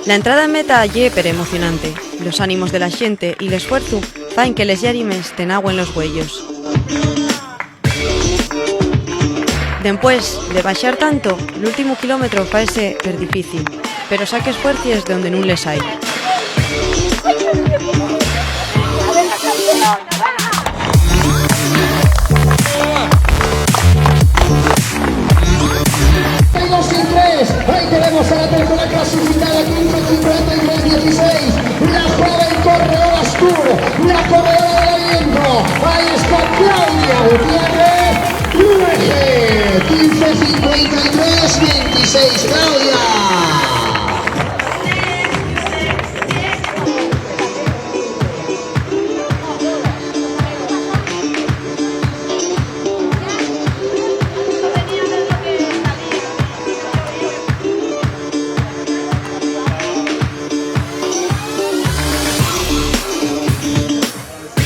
La entrada en meta ye per emocionante. Los ánimos de la xente y l'esfuerzo faen que les llàrimes tenagüen los huellos. Dempués de baixar tanto, l'último kilómetro faese per difícil, pero saque esfuercies de onde nun les hai. Ahí tenemos a la tercera clasificada, 15:53:16. La joven corredora Astur, la corredora del aliento. Ahí está Claudia Gutiérrez. 15:53:26. Claudia.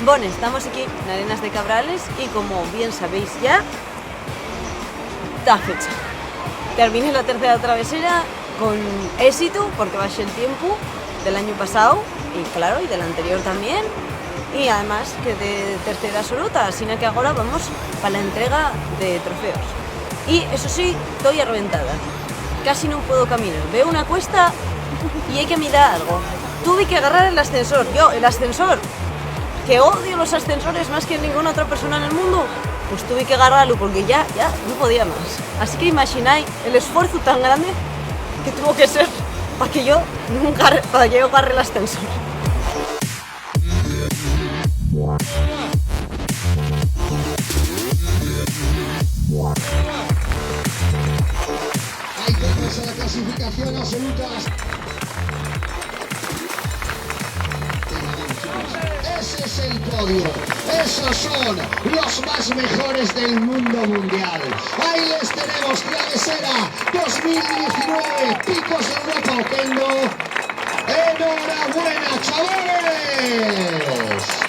Bueno, estamos aquí en Arenas de Cabrales y como bien sabéis ya, está fecha. Terminé la tercera travesera con éxito porque bajé el tiempo del año pasado y claro, y del anterior también. Y además que de tercera absoluta, así que ahora vamos para la entrega de trofeos. Y eso sí, estoy arrebentada. Casi no puedo caminar. Veo una cuesta y hay que mirar algo. Tuve que agarrar el ascensor. Yo, el ascensor, que odio los ascensores más que ninguna otra persona en el mundo, pues tuve que agarrarlo porque ya no podía más. Así que imagináis el esfuerzo tan grande que tuvo que ser para que yo agarre el ascensor. Ahí tenemos a la clasificación absoluta. Ese es el podio, esos son los más mejores del mundo mundial. Ahí les tenemos, Travesera 2019, Picos de Europa Oquendo. ¡Enhorabuena, chavales!